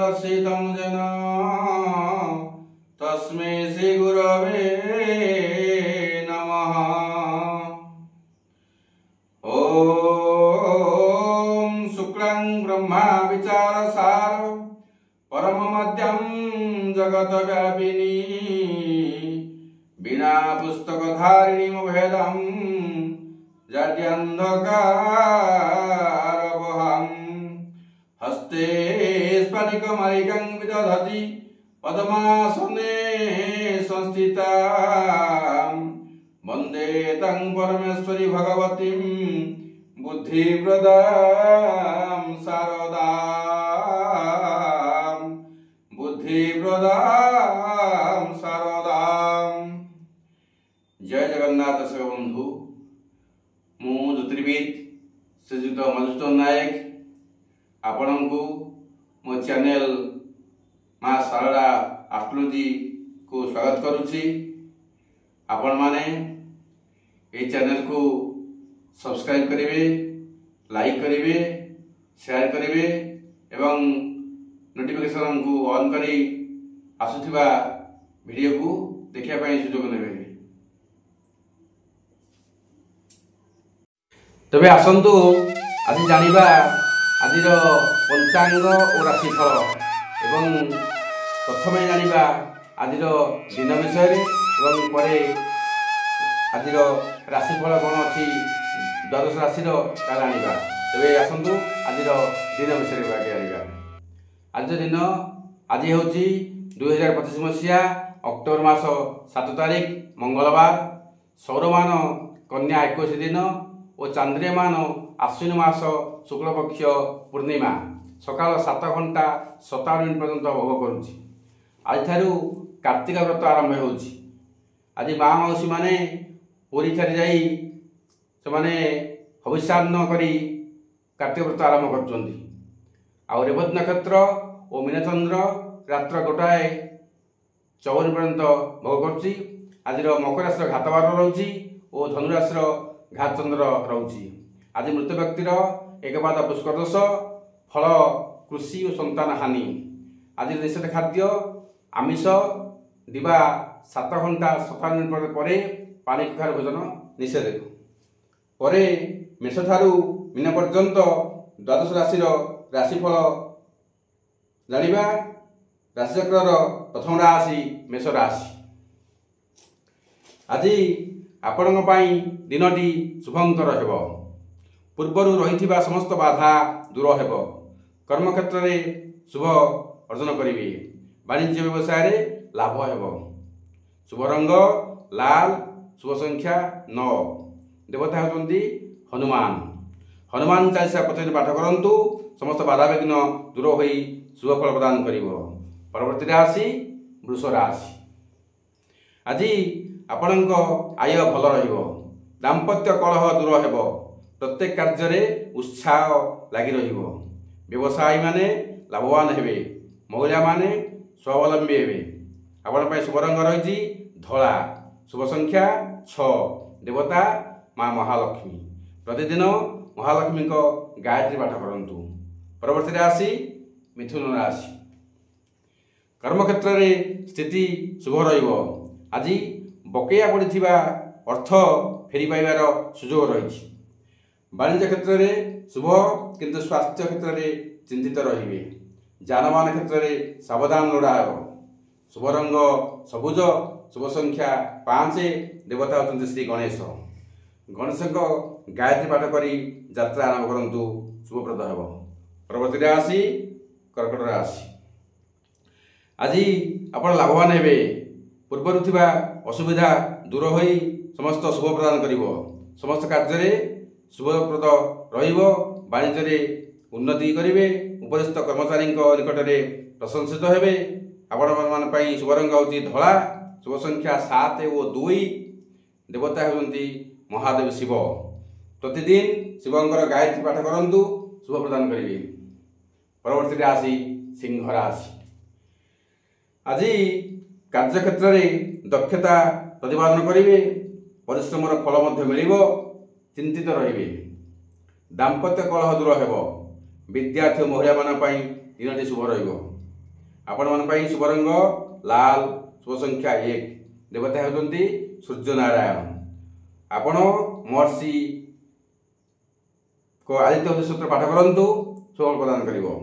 दर्शितं येन तस्मै श्री गुरवे नमः। ॐ शुक्लं ब्रह्मा विचारसार परममद्यं जगत्व्यापिनी बिना पुस्तकधारिणीमभेदं जाड्यन्धकारवहं हस्ते स्फटिकमलिकं विदधति पद्मासने संस्थितां वन्दे तं परमेश्वरी भगवतीं बुद्धिप्रदां शारदां बुद्धिप्रदां शारदां। जय जगन्नाथ बंधु। मु ज्योतिर्विद श्रीजुक्त मधुसूदन नायक आपणको मो चैनल माँ शारदा एस्ट्रोलॉजी को स्वागत करुच्ची। आपण माने ये चैनल को सब्सक्राइब करेंगे, लाइक करेंगे, शेयर करेंगे एवं नोटिफिकेशन को ऑन करी आसुथिबा वीडियो को देखिया पई सुजोग नेबे। तबे आसंतु आज जानिबा आजिर पंचांग और राशिफल एवं प्रथमे जानिबा आजिर दिन विषय एवं परे आजिर राशिफल कौन अच्छी द्वादश राशि जानिबा। तबे आसंतु आजिर दिन विषय जानिबा। आज दिन आज होची 2025 मसीहा अक्टोबर मास 7 तारिख मंगलवार। सौरमान कन्या 21 दिन और चांद्रमान आश्विन मास शुक्लपक्ष पूर्णिमा सकाल 7 घंटा 57 मिनिट पर्यंत भोग करुच्ची। आज कार्तिक व्रत आरंभ होची। आज माँ मौसी माने पुरी ठारे जाई से माने हविष्यान्न करी कार्तिक व्रत आरंभ करछंती। आ रेवत नक्षत्र और मीनचंद्र रात्र 1:54 पर्यंत भोग करुच्ची। आज मकर राशि घातबार रोची और धनु राशि घात चंद्र रोची। आज मृत व्यक्तिर एक पाद पुष्कर दोष, फल कृषि और संतान हानि। आज निषेध खाद्य आमिष दिवा 7 घंटा 57 मिनिट पर पानी कुखार भोजन निषेध। परे मेष ठारू मीन पर्यंत द्वादश राशि राशिफल जानिबा। राशिचक्र प्रथम राशि मेष राशि। आज आपण दिनटी शुभंकर हेबो। पूर्वर रही समस्त बाधा दूर हेबो। कर्मक्षेत्र में शुभ अर्जन करेंगे। वाणिज्य व्यवसाय लाभ हेबो। शुभ रंग लाल, शुभ संख्या 9। देवता होती हनुमान। हनुमान चालीसा प्रतिदिन पाठ करंतु समस्त बाधा विघ्न दूर हो शुभ फल प्रदान करिवो। परवर्ती राशि वृष राशि। आज आपणक आय भल रहिबो। दाम्पत्य कलह दूर हेबो। प्रत्येक कार्य उत्साह लगी रहिबो। व्यवसायी माने लाभवान हेबे। महिला माने स्वावलंबी हेबे। आपण शुभ रंग रही धला, शुभ संख्या 6। देवता माँ महालक्ष्मी। प्रतिदिन महालक्ष्मी को गायत्री पाठ करंतु। परवर्ती राशि मिथुन राशि। कर्मक्षेत्र में स्थिति शुभ रहिबो। आज बकेया पड़िथिबा अर्थ फेरी पाइबार सुजोग रही। वाणिज्य क्षेत्र में शुभ किंतु स्वास्थ्य क्षेत्र में चिंतित रहिबे। जानवाहन क्षेत्र में सावधान लोड़ाब। शुभ रंग सबुज, शुभ संख्या 5। देवता होती श्री गणेश। गणेश गायत्री पाठ करी यात्रा आरंभ करंतु शुभप्रद हेब। परवर्ती राशि कर्कट राशि। आज आपण लाभवान हेबे। पूर्वर थिबा असुविधा दूर होई समस्त शुभ प्रदान करिवो। समस्त कार्य शुभप्रद रहिबो। वाणिज्य उन्नति करिवे। उपरिस्थ कर्मचारी निकट में प्रशंसित हेबे। आपण मान शुभ रंग होती धला, शुभ संख्या 7 और 2। देवता होती महादेव शिव। प्रतिदिन शिवंकर गायत्री पाठ करंतु शुभ प्रदान करिवे। परवर्ती राशि सिंह राशि। आज कार्यक्षेत्र में दक्षता प्रतिपादन करेंगे। परिश्रमर फल मिलिबो। चिंतित रहिबे। दाम्पत्य कलह दूर हेबो। विद्यार्थी महिला मानन पई दिनटी शुभ रहिबो। आपण मान पई शुभ रंग लाल, शुभ संख्या 1, देवता होती सूर्य नारायण। आपण महर्षि को आदित्य सूत्र पाठ करंतु, शुभ प्रदान करिवो।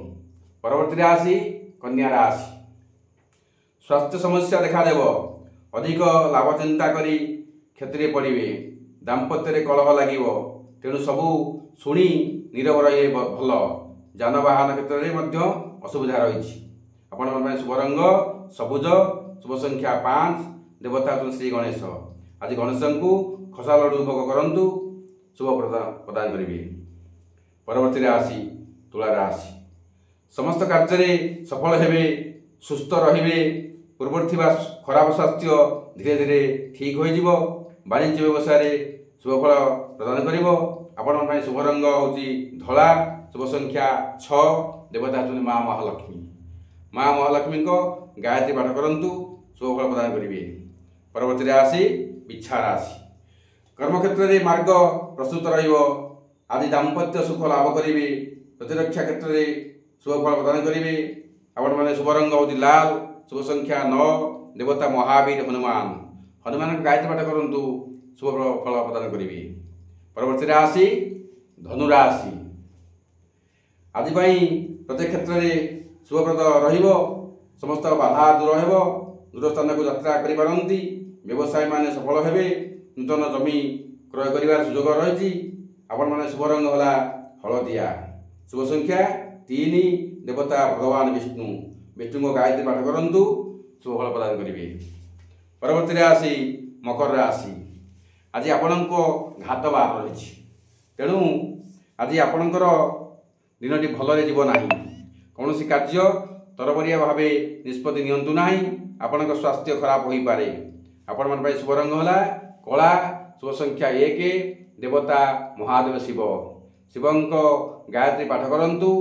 परवर्ती राशि कन्या राशि। स्वास्थ्य समस्या देखा देव, अधिक लाभ चिंता करी क्षति पड़े, दाम्पत्य कलह लगे, तेणु सबू शुणी नीरव रही भल। जानवाहन क्षेत्र में असुविधा रही। आपण शुभ रंग सबुज, शुभ संख्या 5, देवता श्री गणेश। आज गणेश को खसा लड्डू भोग करंतु, शुभ प्रदान करेंगे। परवर्ती राशि तुला राशि। समस्त कार्य सफल हेबे, सुस्थ रहिबे, पूर्व खराब स्वास्थ्य धीरे धीरे ठीक हो। वाणिज्य व्यवसाय शुभ फल प्रदान करिवो। आपण शुभ रंग होची धला, शुभ संख्या 6, देवता होती माँ महालक्ष्मी। माँ महालक्ष्मी को गायत्री पाठ करंतु, शुभ फल प्रदान करेंगे। परवर्ती राशि बिच्छा राशि। कर्मक्षेत्र में मार्ग प्रस्तुत रहिबो। आदि दाम्पत्य सुख लाभ करेंगे। प्रतिरक्षा क्षेत्र में शुभ फल प्रदान करेंगे। आपण माने शुभ रंग होती लाल, शुभ संख्या 9, देवता महावीर हनुमान। हनुमान को गायत्री पाठ करंतु, शुभ फल प्रदान करेंगे। परवर्ती राशि धनु राशि। आज प्रत्येक क्षेत्र में शुभप्रद रहिबो। समस्त बाधा दूर हेबो। दूर स्थान को यात्रा करि पारंती। व्यवसाय माने सफल हेबे। नूतन जमी क्रय करिवार सुयोग रही। आपण माने शुभ रंग होला हलदिया, शुभ संख्या 3, देवता भगवान विष्णु। विष्णु को गायत्री पाठ करंतु, शुभ फल प्रदान करेंगे। परवर्ती राशि मकर राशि। आज आपण को घात बार रही, तेणु आज आपणकर दिनटी भलरे जीव नाही। कौन सी कार्य तरबरिया भाव निष्पत्ति नियंतु नाही। आपण स्वास्थ्य खराब हो पारे। आपण मान शुभ रंग होला कला, शुभ संख्या 1, देवता महादेव शिव। शिवं को गायत्री पाठ करंतु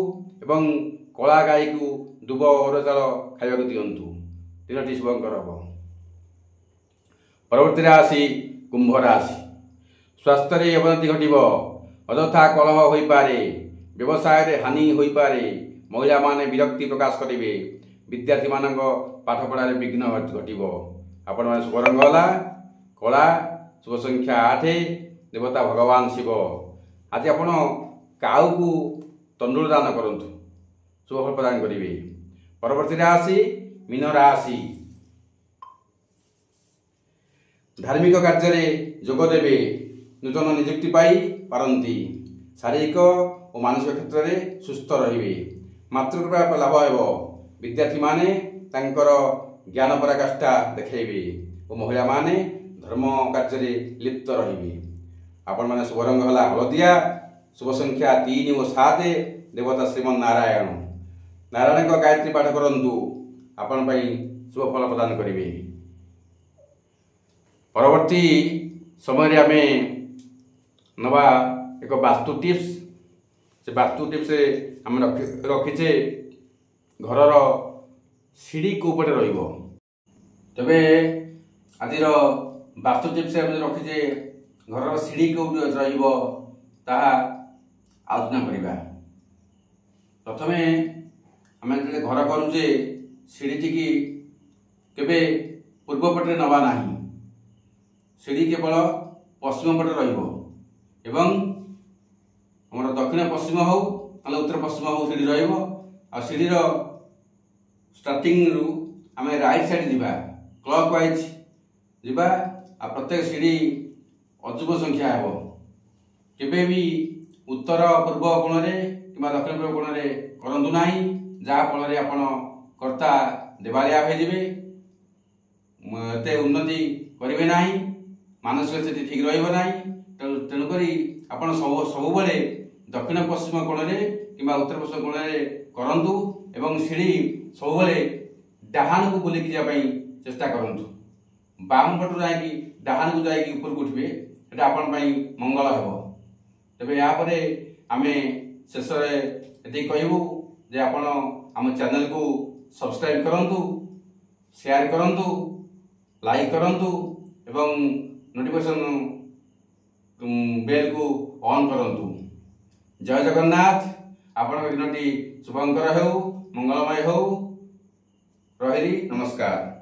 एवं कला गाई को दुब और चाल खाइबा दिंतु। दिनटी शुभंकर हम। परवर्ती राशि कुंभ राशि। स्वास्थ्य अवनति घटव, अଯଥା कलह हो पारे, व्यवसाय रे हानि हो पारे, महिला माने विरक्ति प्रकाश करेंगे, विद्यार्थी मान पाठ पढ़ार विघ्न घटव। आपण मैंने शुभ रंग होला कला, शुभ संख्या 8, देवता भगवान शिव। आज आपण काऊ को तंडुल दान करंतु, शुभ फल प्रदान करेंगे। परवर्ती राशि मीन राशि। धार्मिक कार्य जोग देवे, नूतन नियुक्ति पाई पारंती। शारीरिक और मानसिक क्षेत्र में सुस्थ रहिबे। मातृकृपा लाभ हेबो। विद्यार्थी माने तांकर ज्ञान पराकाष्ठा देखेबे और महिला माने धर्म कार्य लिप्त रहिबे। आपण माने शुभ रंग होला हलदिया, शुभ संख्या 3 और 7, देवता श्रीमन नारायण। नारायण को गायत्री पाठ करंतु, आपण पई शुभ फल प्रदान करेंगे। परवर्ती समय आमे नवा एक वास्तु टिप्स। से वास्तु टिप्स आम रखीचे घर सीढ़ी को ऊपर रहिबो। तबे आदिर वास्तु टिप्स आम रखीचे घर सीढ़ी को रहिबो, ताहा आलोचना करिबा। प्रथमे आम घर करूचे सीढ़ी की केबे पूर्व पटे नवा नाही। सीढ़ी केवल पश्चिम पटे रहिबो एवं हमर दक्षिण पश्चिम हो ना उत्तर पश्चिम हो सीढ़ी रहिबो। आ सीढ़ीर स्टार्टिंग रु आमे राइट साइड जिबा, क्लॉक वाइज जिबा। आ प्रत्येक सीढ़ी अजुब संख्या हेबो। केबे भी उत्तर पूर्व कोण रे किबा दक्षिण पूर्व कोण रे करंतु नाही, जा फल रे आपण कर्ता देवालिया हो जिबे, ते उन्नति करिवे नाही, मानसिक स्थिति ठीक रहिबो नाही। तेणु करी आपण सब बेले दक्षिण पश्चिम कोण रे किबा उत्तर पश्चिम कोण रे करंतु एवं सीढ़ी सब बेले डाहान को बुलिक जा पई चेष्टा करंतु। बाम पटु जाई डाहान को जाई ऊपर को उठबे, एटा आपण पई मंगल हेबो। तबे या परे आमे शेष रे एति कहबो जे आपण हम चैनल को सब्सक्राइब करंतु, शेयर करंतु, लाइक करंतु एवं नोटिफिकेशन बेल को ऑन करंतु। जय जगन्नाथ। आपण दिनटी शुभंकर हो, मंगलमय हो। ରହିଲି, ନମସ୍କାର।